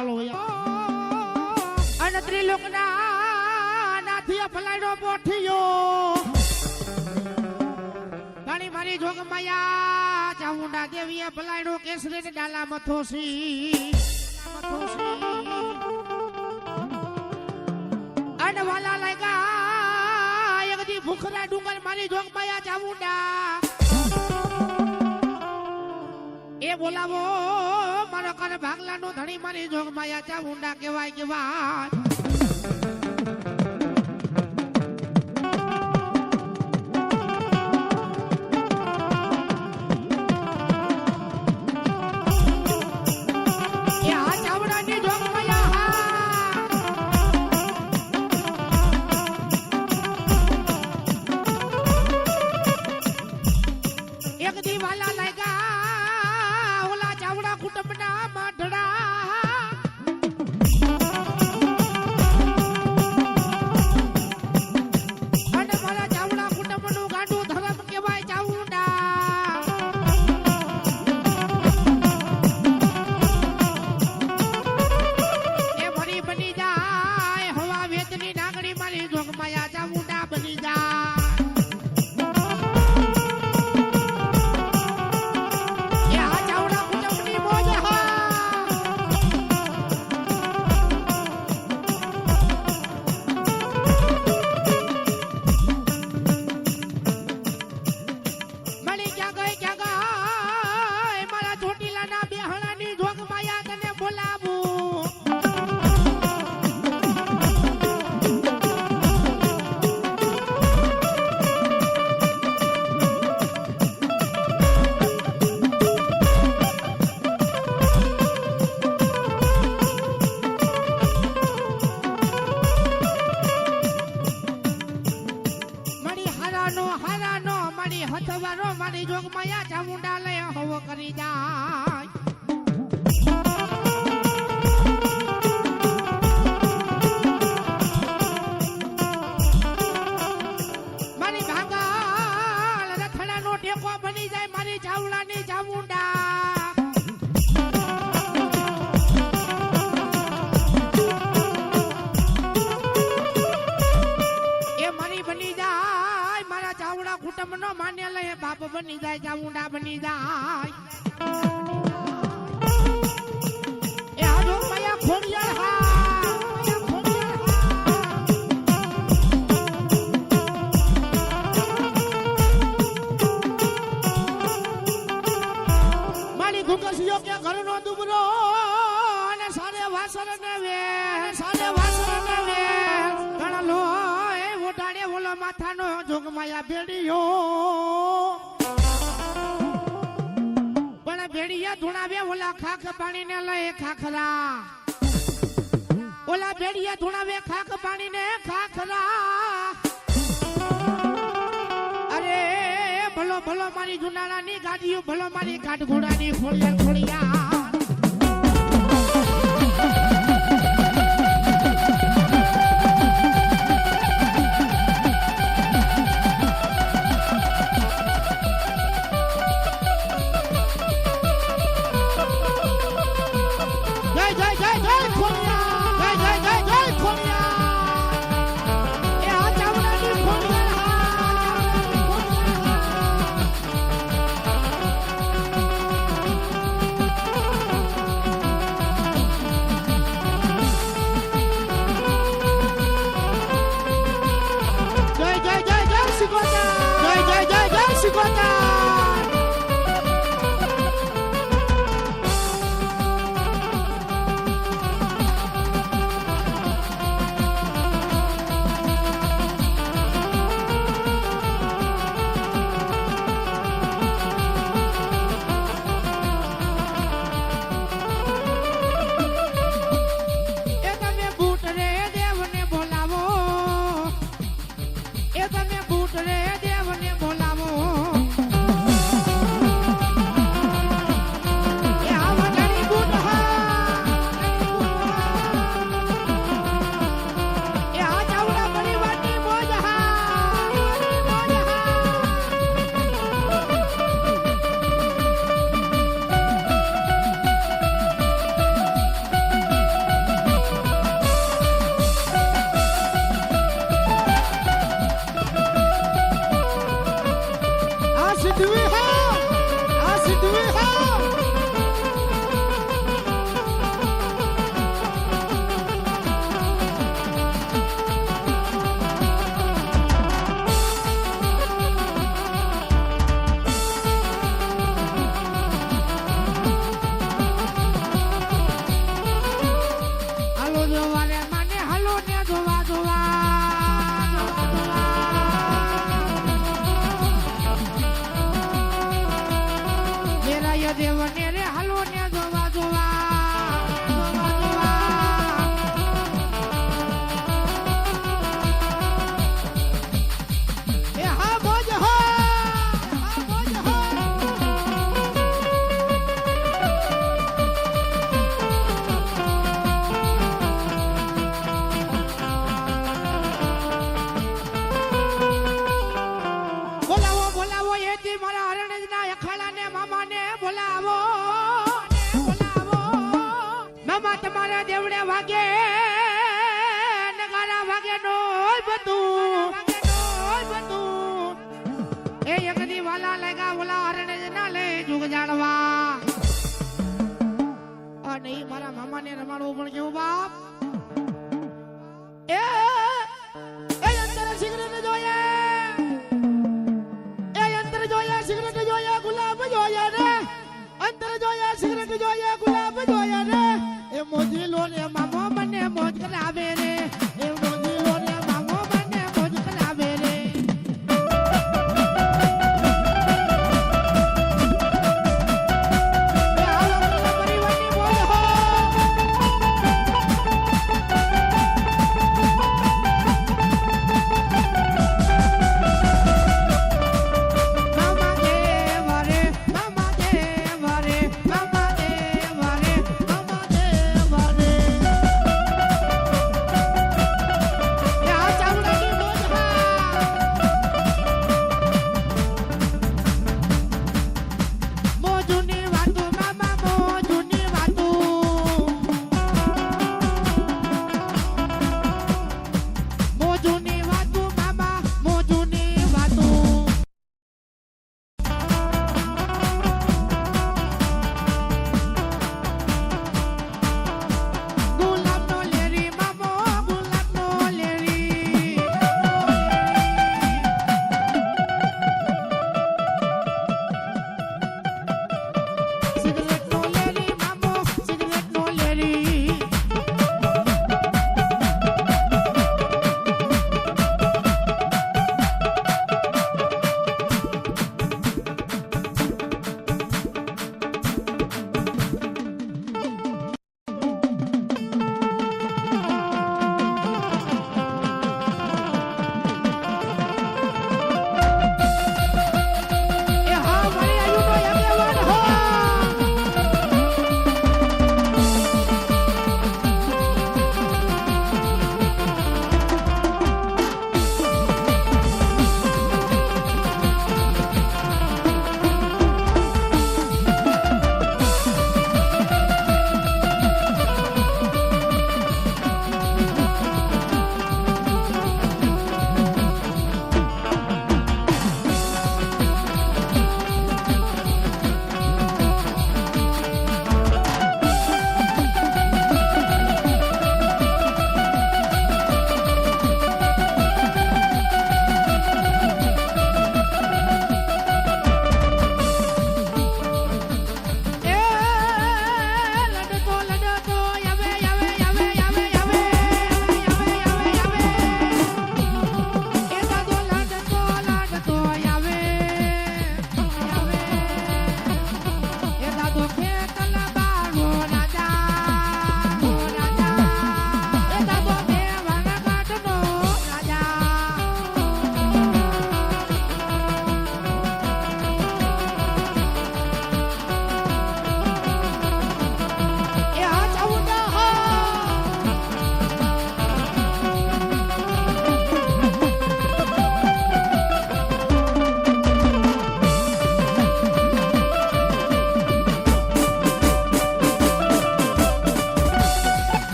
હાલો અને ત્રિલોકના નાથિયા ફલાડો પોઠિયો ઘણી મારી જોગમાયા ચામુંડા દેવીએ ફલાડો કેસરી ને ડાલા મથોસી અને વાલા લાગ્યા એકદી ભૂખરા ડુંગર મારી જોગમાયા ચામુંડા એ બોલાવો મારો કર ભાગલાનો ધણી મારી જોગમાયા ચામુંડા કહેવાય કેવાય મારી જોગમાયા ચામુંડા લે હવો કરી જાય મારી ભાગલ રથડાનો ટેકો બની જાય મારી ચાવડાની ચામુંડા એ મારી બની જાય મારા ચાવડા કુટુંબ નો માન્ય લઈ બાપ બની જાય ચામુંડા બની જાય એ આજો માયા ખોડિયાર હા મારી ગુગસિયો કે ઘરનો દુબરો અને સારે વાસર ને વે ઘણા લો એ ઓટાડે ઓલો માથાનો જોગમાયા ભેડિયો ભેડિયા ધુણાવે ઓલા ખાખ પાણી ને લઈ ખાખરા ઓલા ભેડિયા ધુણાવે ખાખ પાણી ને ખાખરા અરે ભલો ભલો મારી જુનાળા ની ગાડીઓ ભલો મારી કાઠઘોડા ની ખોડિયા મારા દેવડે વાગે નગારા વાગે નોય બધું એ એકદી વાલા લાગ્યા ઓલા હરણે ના લે જુગ જાણવા અને ઈ મારા મામાને રમાડવું પણ કેવું બાપ એ અંતર સિગરેટ જોઈએ અંતર જોયા સિગરેટ જોયા ગુલાબ જોયા રે અંતર જોયા સિગરેટ જોયા ગુલાબ જોયા રે એ મોજી લો ને મામો મને મોજ કરાવે રે એ મોજી લો ને મામો મને મોજ કરાવે રે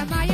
એમાં